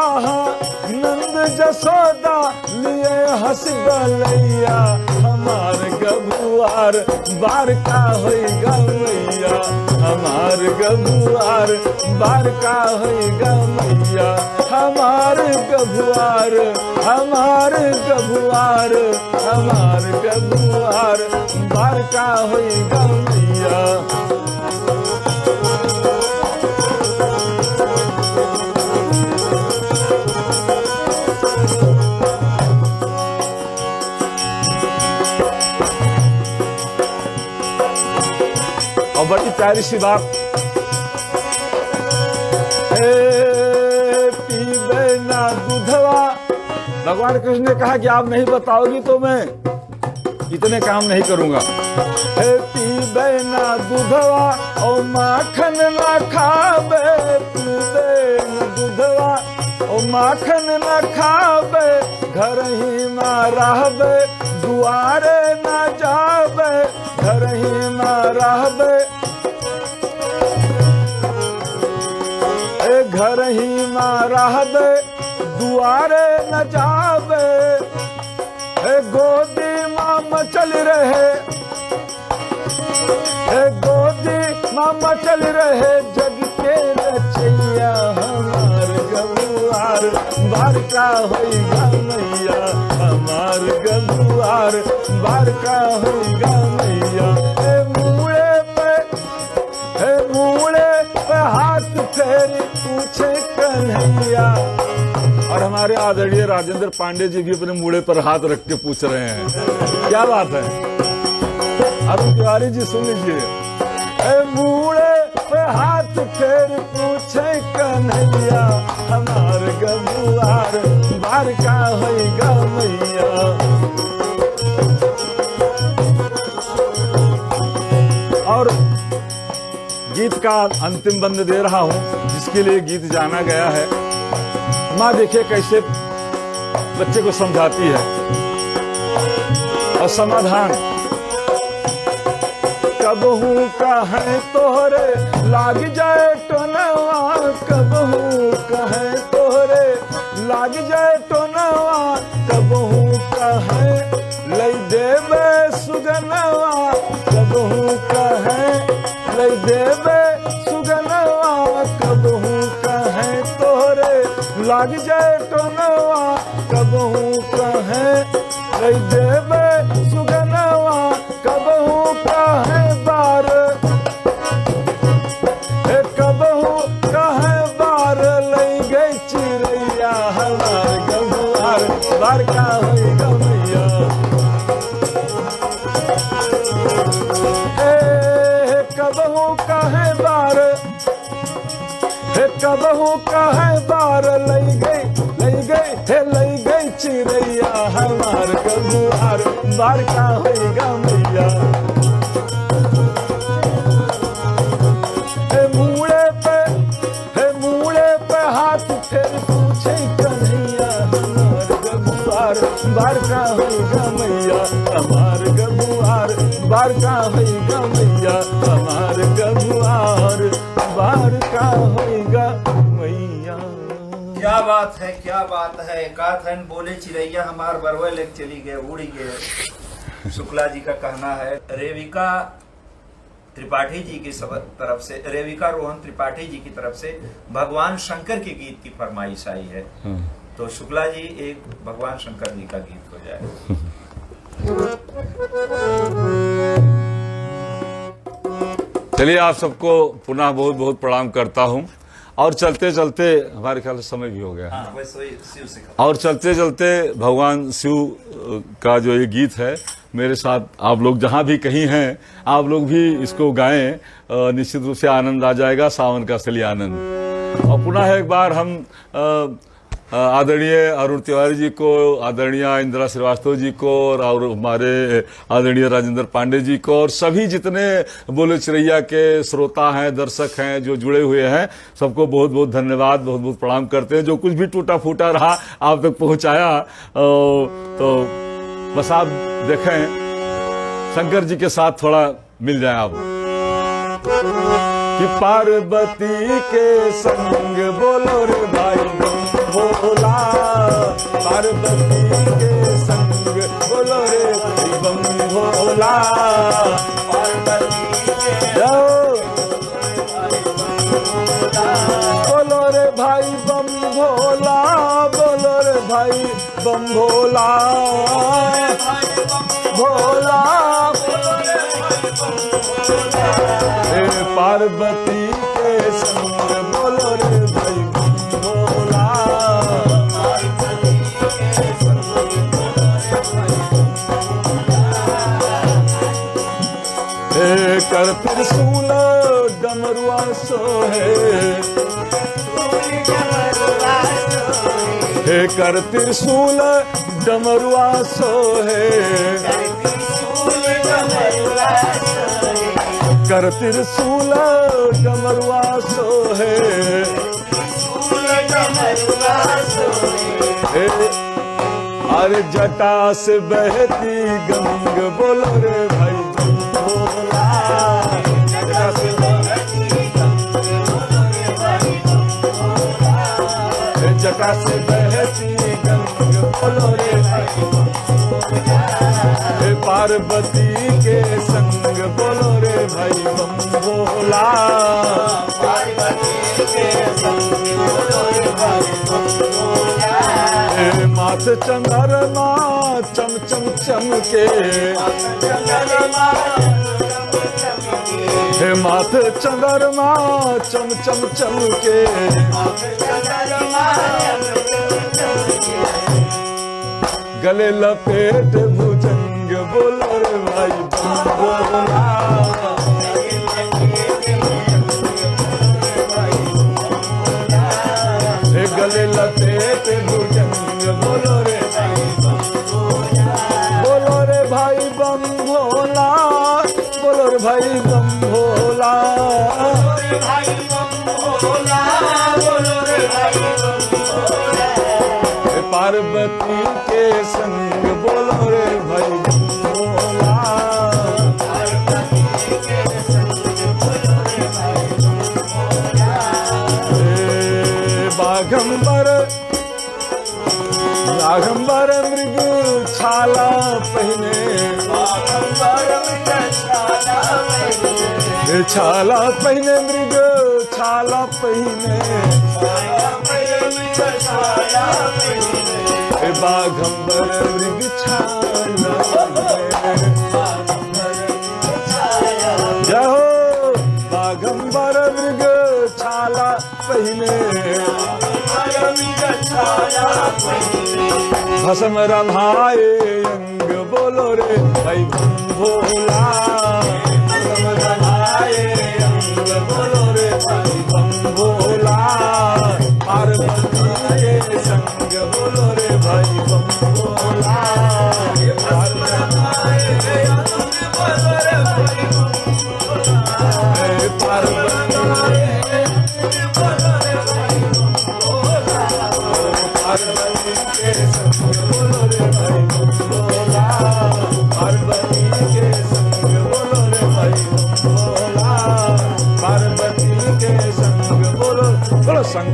नंद जसोदा लिए हंस गलैया, हमार गभुआर बार का होइगा मैया, हमार गभुआर बार का होइगा मैया, हमार गभुआर, हमार गभुआर, हमार गभुआर बार का होइगा मैया। और बड़ी प्यारी सी बात, पीबे ना दूधवा, भगवान कृष्ण ने कहा कि आप नहीं बताओगी तो मैं इतने काम नहीं करूंगा। पीबे ना दूधवा और माखन ना खाबे, पीबे ना दूधवा और माखन ना खाबे, घर ही माँ रहबे दुआरे ना जाबे, घर ही माँ रहबे, घर ही माँ रहबे दुआरे न जाबे, गोदी माँ मचल रहे, गोदी माँ मचल रहे जग के रचैया, हमार गभुआर बार का होइगा मैया, हमार गभुआर बार का होइगा मैया। मूड़े पे हाथ फेरी पूछे कन्हैया। और हमारे आदरणीय राजेंद्र पांडे जी भी अपने मूड़े पर हाथ रख के पूछ रहे हैं, क्या बात है। अरुण तिवारी जी सुन लीजिए। मूड़े पे हाथ फेर पूछे कन्हैया, हमार गभुआर बार का होइगा मैया। और गीत का अंतिम बंद दे रहा हूं, जिसके लिए गीत जाना गया है। माँ देखिए कैसे बच्चे को समझाती है और समाधान। कबहू कहे तोहरे लाग जाए टोनवा, कबहू कहे तोहरे लाग जाए टोनवा, कबहू कहे लई देवे सुगनवा, कबहू कहे लई देवे सुगनवा, कबहू कहे तोहरे लाग जाए टोनवा, कबहू कहे लई देवे सुगनवा, कबहू कहे बार, कबहू कहे बार लई गई चिड़ैया, हमार गभुआर बार का होइगा मैया। कबहू कहे बार, कबहू कहे बार लई गई चिड़ैया, हमार गभुआर बार का होइगा मैया। मूड़े पे हाथ फेर पूछे कन्हैया, हमार गभुआर बार का होगा मैया हमार गबुआर, बार का होगा मैया हमार गबुआर, बार का होगा मैया। क्या बात है, क्या बात है। एकाधन बोले चिड़ैया हमार बरवे लेक चली गए, उड़ गए। शुक्ला जी का कहना है। रेविका त्रिपाठी जी की तरफ से, रेविका रोहन त्रिपाठी जी की तरफ से भगवान शंकर के गीत की फरमाइश आई है। तो शुक्ला जी एक भगवान शंकर जी का गीत हो जाए। चलिए, आप सबको पुनः बहुत बहुत प्रणाम करता हूं। और चलते चलते हमारे ख्याल से समय भी हो गया। हाँ, वैसे ही शिव से और चलते चलते भगवान शिव का जो ये गीत है, मेरे साथ आप लोग जहां भी कहीं हैं, आप लोग भी इसको गाएं। निश्चित रूप से आनंद आ जाएगा, सावन का असली आनंद। और पुनः एक बार हम आदरणीय अरुण तिवारी जी को, आदरणीय इंदिरा श्रीवास्तव जी को और हमारे आदरणीय राजेंद्र पांडे जी को और सभी जितने बोले चिड़ैया के श्रोता हैं, दर्शक हैं, जो जुड़े हुए हैं, सबको बहुत बहुत धन्यवाद, बहुत बहुत प्रणाम करते हैं। जो कुछ भी टूटा फूटा रहा आप तक पहुंचाया, तो बस आप देखें, शंकर जी के साथ थोड़ा मिल जाए आप। कि पार्वती के संग बोलो रे भाई भोला, पार्वती के संग बोलो रे बम भोला, पार्वती के बोलो रे भाई बम भोला, बोलो रे भाई बम भोला, भोला पार्वती के संग बोलो रे भाई भोला, कर त्रिशूल डमरुआ सोहे, कर त्रिशूल डमरुआ सोहे, कर त्रिशूल डमरुआ सोहे, अरे जटा से बहती गंग बोलो रे भाई भोला, जटा से बहती गंग बोलो रे भाई भोला, जटा से बहती गंग बोलो रे भाई भोला, पार्वती के संग बोलो रे भाई बम भोला, पार्वती के संग बोलो रे भाई बम भोला, माथ चंद्रमा चम चम चमके, माथ चंद्रमा चम चम चमके, गले लपेट भुजंग बोलो रे भाई बम भोला, गले लपेट भुजंग बोलो रे भाई बम भोला, बोलो रे भाई बम भोला, बोलो रे भाई बम भोला, बोलो रे भाई बम भोला, पार्वती के संग बोलो रे भाई बम भोला, पार्वती के संग बोलो रे भाई बम भोला, बाघंबर बाघंबर मृग छाला पहने, बाघंबर मृग छाला पहने, छाला पहने मृग छाला पहने, बाघंबर मृग छाला जय हो, बाघंबर मृग छाला पहने, भस्म रमाए अंग बोलो रे भाई बम भोला, भस्म रमाए अंग बोलो रे भाई बम भोला, पार्वती के संग बोलो रे भाई बम भोला, भस्म रमाए अंग बोलो रे भाई बम भोला, पार्वती बोलो रे भाई बम भोला, पार्वती के संग बोलो रे भाई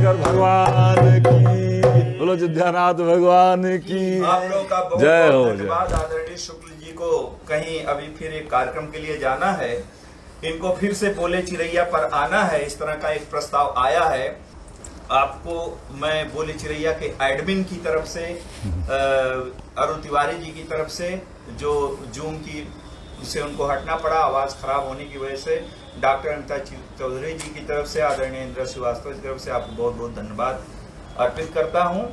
शंकर भगवान की, बोलो अयोध्यानाथ भगवान की आप लोगों का बहुत जय हो, बहुत जय। धन्यवाद। आदरणीय शुक्ल जी को कहीं अभी फिर एक कार्यक्रम के लिए जाना है, इनको फिर से बोले चिरैया पर आना है, इस तरह का एक प्रस्ताव आया है। आपको मैं बोले चिरैया के एडमिन की तरफ से अरुण तिवारी जी की तरफ से, जो जूम की से उनको हटना पड़ा आवाज खराब होने की वजह से, डॉक्टर अमिता चौधरी जी की तरफ से, आदरणीय इंद्र श्रीवास्तव की तरफ से आपको बहुत बहुत धन्यवाद अर्पित करता हूं।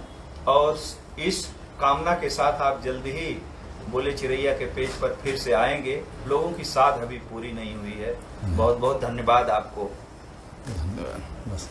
और इस कामना के साथ आप जल्द ही बोले चिरैया के पेज पर फिर से आएंगे। लोगों की साथ अभी पूरी नहीं हुई है। बहुत बहुत धन्यवाद आपको। धन्यवाद बस।